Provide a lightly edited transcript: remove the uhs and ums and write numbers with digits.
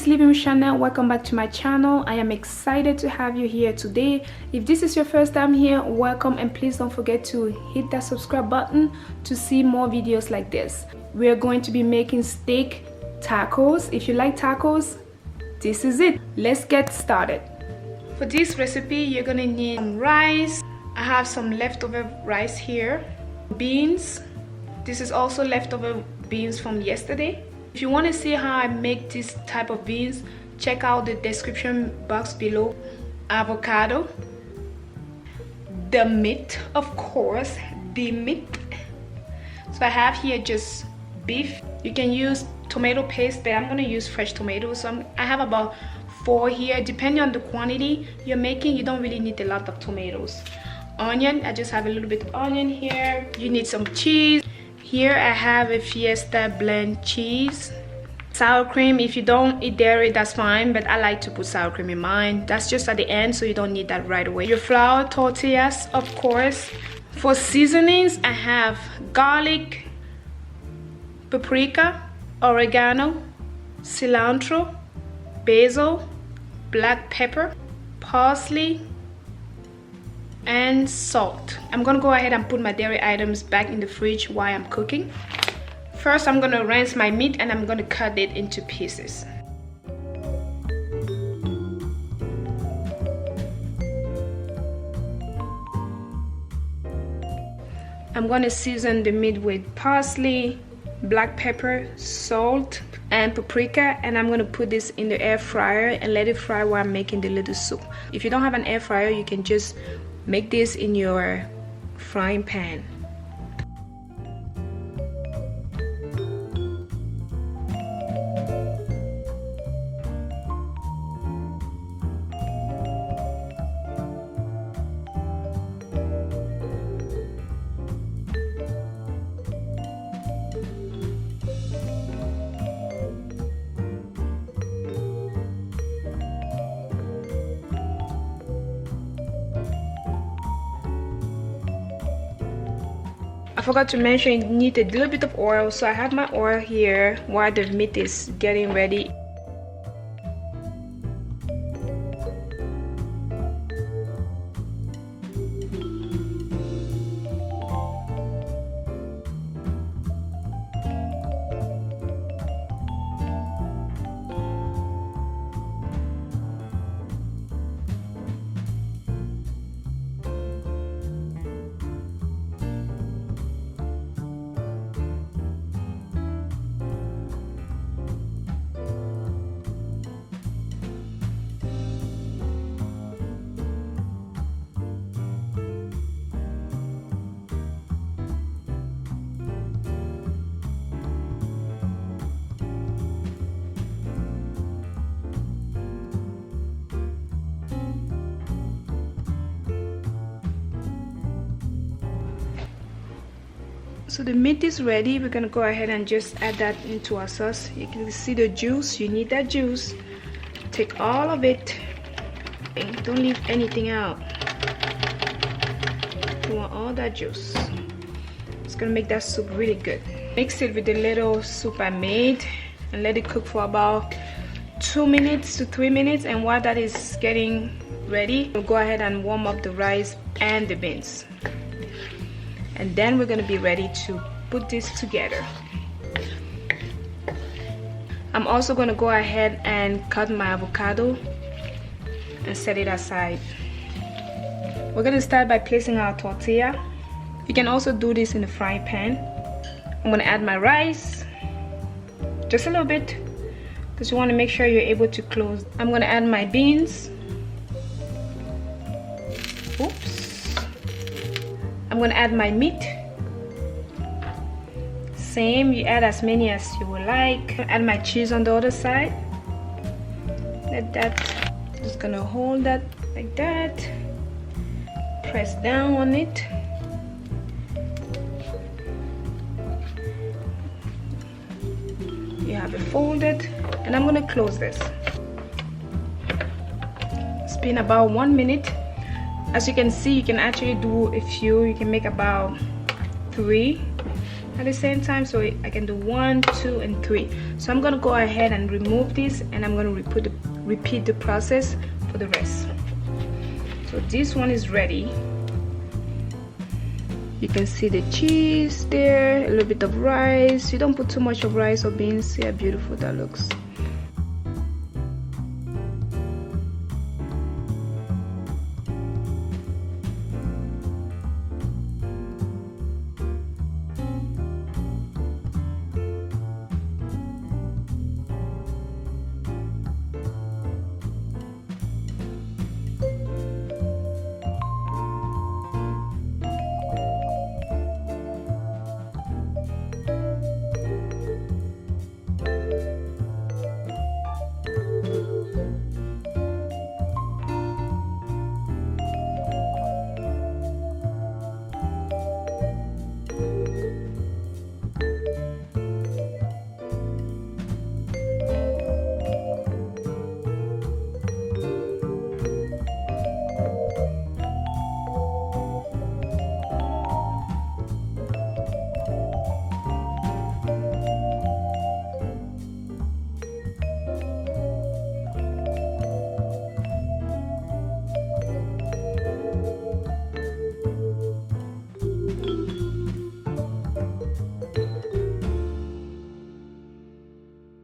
Miss Living Channel, welcome back to my channel. I am excited to have you here today. If this is your first time here, welcome, and please don't forget to hit that subscribe button to see more videos like this. We are going to be making steak tacos. If you like tacos, this is it. Let's get started. For this recipe, you're gonna need some rice. I have some leftover rice here. Beans. This is also leftover beans from yesterday. If you want to see how I make this type of beans, check out the description box below. Avocado. The meat, of course, the meat. So I have here just beef. You can use tomato paste, but I'm going to use fresh tomatoes. So I have about 4 here. Depending on the quantity you're making, you don't really need a lot of tomatoes. Onion, I just have a little bit of onion here. You need some cheese. Here I have a Fiesta blend cheese. Sour cream, if you don't eat dairy, that's fine, but I like to put sour cream in mine. That's just at the end, so you don't need that right away. Your flour, tortillas, of course. For seasonings, I have garlic, paprika, oregano, cilantro, basil, black pepper, parsley, and salt. I'm gonna go ahead and put my dairy items back in the fridge while I'm cooking. First, I'm gonna rinse my meat and I'm gonna cut it into pieces. I'm gonna season the meat with parsley, black pepper, salt, and paprika, and I'm gonna put this in the air fryer and let it fry while I'm making the little soup. If you don't have an air fryer, you can just make this in your frying pan. I forgot to mention you need a little bit of oil, so I have my oil here while the meat is getting ready. So the meat is ready. We're gonna go ahead and just add that into our sauce. You can see the juice. You need that juice. Take all of it. Don't leave anything out. You want all that juice. It's gonna make that soup really good. Mix it with the little soup I made and let it cook for about 2 minutes to 3 minutes. And while that is getting ready, we'll go ahead and warm up the rice and the beans. And then we're gonna be ready to put this together. I'm also gonna go ahead and cut my avocado and set it aside. We're gonna start by placing our tortilla. You can also do this in the frying pan. I'm gonna add my rice, just a little bit, because you wanna make sure you're able to close. I'm gonna add my beans. Oops. I'm gonna add my meat. Same, you add as many as you would like. Add my cheese on the other side. Let that, just gonna hold that like that. Press down on it. You have it folded, and I'm gonna close this. It's been about 1 minute. As you can see, you can actually do a few. You can make about 3 at the same time, so I can do 1, 2, and 3. So I'm gonna go ahead and remove this, and I'm gonna repeat the process for the rest. So this one is ready. You can see the cheese there, a little bit of rice. You don't put too much of rice or beans. See how beautiful that looks.